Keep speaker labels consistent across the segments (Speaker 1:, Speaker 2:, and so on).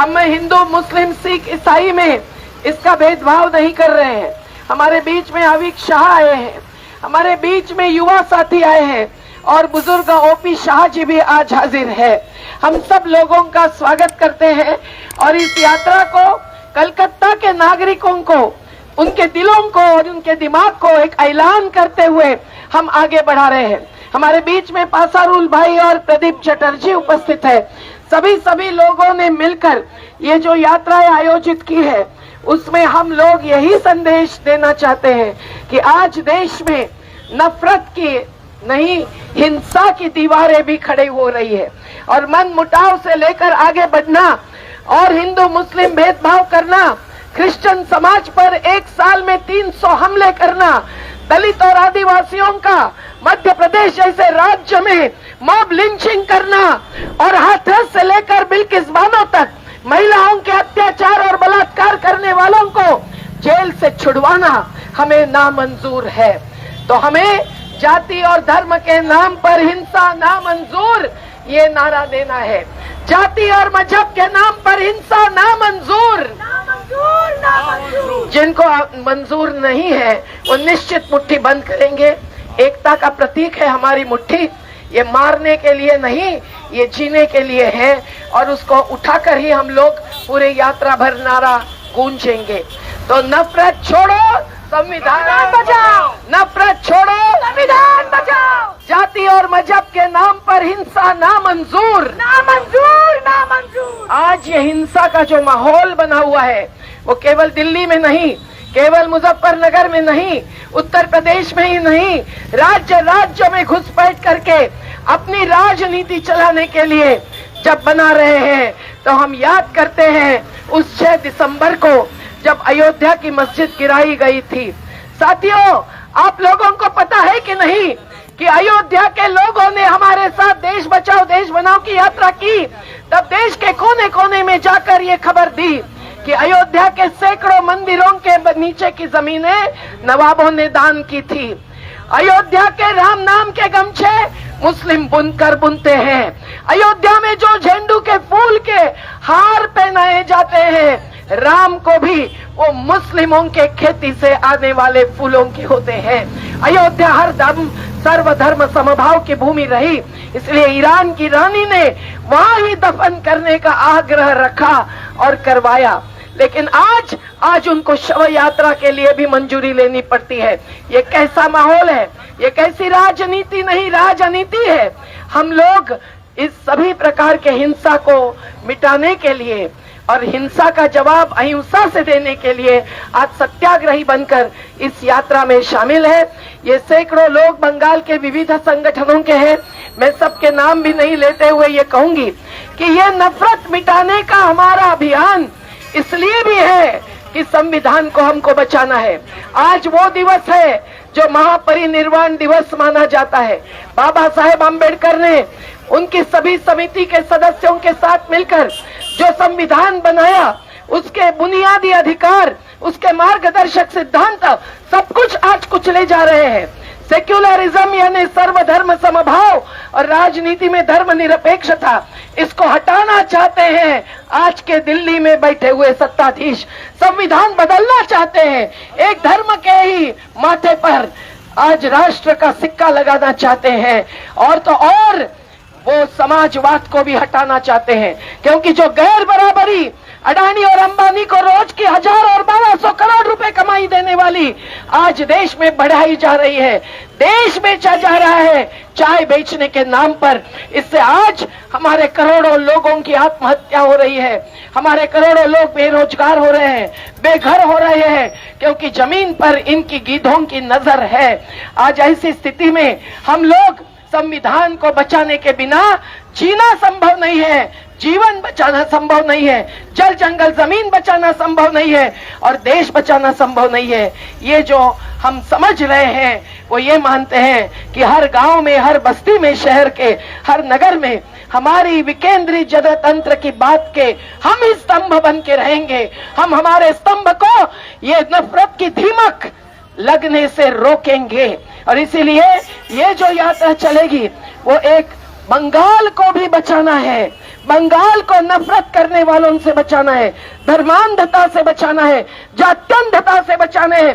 Speaker 1: हम हिंदू मुस्लिम सिख ईसाई में इसका भेदभाव नहीं कर रहे हैं। हमारे बीच में अविक शाह आए हैं, हमारे बीच में युवा साथी आए हैं और बुजुर्ग ओपी शाह जी भी आज हाजिर है। हम सब लोगों का स्वागत करते हैं और इस यात्रा को कलकत्ता के नागरिकों को, उनके दिलों को और उनके दिमाग को एक ऐलान करते हुए हम आगे बढ़ा रहे हैं। हमारे बीच में पासारुल भाई और प्रदीप चटर्जी उपस्थित है। सभी लोगों ने मिलकर ये जो यात्राएं आयोजित की है, उसमें हम लोग यही संदेश देना चाहते हैं कि आज देश में नफरत की नहीं, हिंसा की दीवारें भी खड़ी हो रही है और मन मुटाव से लेकर आगे बढ़ना और हिंदू मुस्लिम भेदभाव करना, क्रिश्चियन समाज पर एक साल में 300 हमले करना, दलित और आदिवासियों का मध्य प्रदेश जैसे राज्य में मॉब लिंचिंग करना और हाथरस से लेकर बिल्किस बानो तक महिलाओं के अत्याचार और बलात्कार करने वालों को जेल से छुड़वाना हमें नामंजूर है। तो हमें जाति और धर्म के नाम पर हिंसा नामंजूर, ये नारा देना है। जाति और मजहब के नाम पर हिंसा नामंजूर। जिनको मंजूर नहीं है वो निश्चित मुट्ठी बंद करेंगे। एकता का प्रतीक है हमारी मुट्ठी, ये मारने के लिए नहीं, ये जीने के लिए है और उसको उठाकर ही हम लोग पूरे यात्रा भर नारा गूंजेंगे। तो नफरत छोड़ो, संविधान बचाओ, नफरत छोड़ो, संविधान बचाओ। जाति और मजहब के नाम पर हिंसा नामंजूर, नामंजूर, नामंजूर। आज ये हिंसा का जो माहौल बना हुआ है वो केवल दिल्ली में नहीं, केवल मुजफ्फरनगर में नहीं, उत्तर प्रदेश में ही नहीं, राज्य राज्य में घुसपैठ करके अपनी राजनीति चलाने के लिए जब बना रहे हैं, तो हम याद करते हैं उस 6 दिसंबर को जब अयोध्या की मस्जिद गिराई गई थी। साथियों, आप लोगों को पता है कि नहीं कि अयोध्या के लोगों ने हमारे साथ देश बचाओ देश बनाओ की यात्रा की, तब देश के कोने कोने में जाकर ये खबर दी कि अयोध्या के सैकड़ों मंदिरों के नीचे की जमीनें नवाबों ने दान की थी। अयोध्या के राम नाम के गमछे मुस्लिम बुनकर बुनते हैं। अयोध्या में जो झंडू के फूल के हार पहनाए जाते हैं, राम को भी वो मुस्लिमों के खेती से आने वाले फूलों के होते हैं। अयोध्या हर दम सर्वधर्म समभाव की भूमि रही, इसलिए ईरान की रानी ने वहां ही दफन करने का आग्रह रखा और करवाया। लेकिन आज उनको शव यात्रा के लिए भी मंजूरी लेनी पड़ती है। ये कैसा माहौल है, ये कैसी राजनीति नहीं राजनीति है। हम लोग इस सभी प्रकार के हिंसा को मिटाने के लिए और हिंसा का जवाब अहिंसा से देने के लिए आज सत्याग्रही बनकर इस यात्रा में शामिल है। ये सैकड़ों लोग बंगाल के विविध संगठनों के हैं। मैं सबके नाम भी नहीं लेते हुए ये कहूंगी कि ये नफरत मिटाने का हमारा अभियान इसलिए भी है कि संविधान को हमको बचाना है। आज वो दिवस है जो महापरिनिर्वाण दिवस माना जाता है। बाबा साहेब आम्बेडकर ने उनकी सभी समिति के सदस्यों के साथ मिलकर जो संविधान बनाया, उसके बुनियादी अधिकार, उसके मार्गदर्शक सिद्धांत सब कुछ आज कुचले जा रहे हैं। सेक्युलरिज्म यानी सर्वधर्म समभाव और राजनीति में धर्मनिरपेक्षता, इसको हटाना चाहते हैं आज के दिल्ली में बैठे हुए सत्ताधीश। संविधान बदलना चाहते हैं, एक धर्म के ही माथे पर आज राष्ट्र का सिक्का लगाना चाहते हैं और तो और वो समाजवाद को भी हटाना चाहते हैं, क्योंकि जो गैर बराबरी अडानी और अंबानी को रोज की 1000 और 1200 करोड़ रुपए कमाई देने वाली आज देश में बढ़ाई जा रही है, देश बेचा जा रहा है चाय बेचने के नाम पर। इससे आज हमारे करोड़ों लोगों की आत्महत्या हो रही है, हमारे करोड़ों लोग बेरोजगार हो रहे हैं, बेघर हो रहे हैं, क्योंकि जमीन पर इनकी गीधों की नजर है। आज ऐसी स्थिति में हम लोग संविधान को बचाने के बिना जीना संभव नहीं है, जीवन बचाना संभव नहीं है, जल जंगल जमीन बचाना संभव नहीं है और देश बचाना संभव नहीं है। ये जो हम समझ रहे हैं वो ये मानते हैं कि हर गांव में, हर बस्ती में, शहर के हर नगर में हमारी विकेंद्रीय जनतंत्र की बात के हम ही स्तंभ बन के रहेंगे। हम हमारे स्तंभ को ये नफरत की दीमक लगने से रोकेंगे और इसीलिए ये जो यात्रा चलेगी वो एक बंगाल को भी बचाना है, बंगाल को नफरत करने वालों से बचाना है, धर्मांधता से बचाना है, जात्यंधता से बचाना है।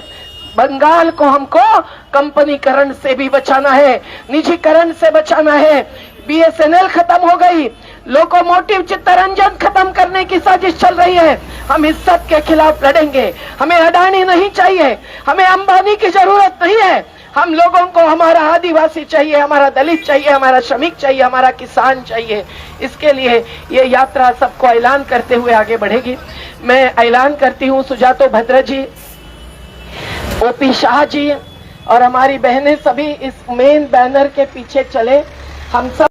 Speaker 1: बंगाल को हमको कंपनीकरण से भी बचाना है, निजीकरण से बचाना है। बीएसएनएल खत्म हो गई, लोकोमोटिव चित्तरंजन खत्म करने की साजिश चल रही है। हम इस सब के खिलाफ लड़ेंगे। हमें अडानी नहीं चाहिए, हमें अंबानी की जरूरत नहीं है। हम लोगों को हमारा आदिवासी चाहिए, हमारा दलित चाहिए, हमारा श्रमिक चाहिए, हमारा किसान चाहिए। इसके लिए ये यात्रा सबको ऐलान करते हुए आगे बढ़ेगी। मैं ऐलान करती हूँ सुजातो भद्र जी, ओपी शाह जी और हमारी बहनें सभी इस मेन बैनर के पीछे चले। हम सब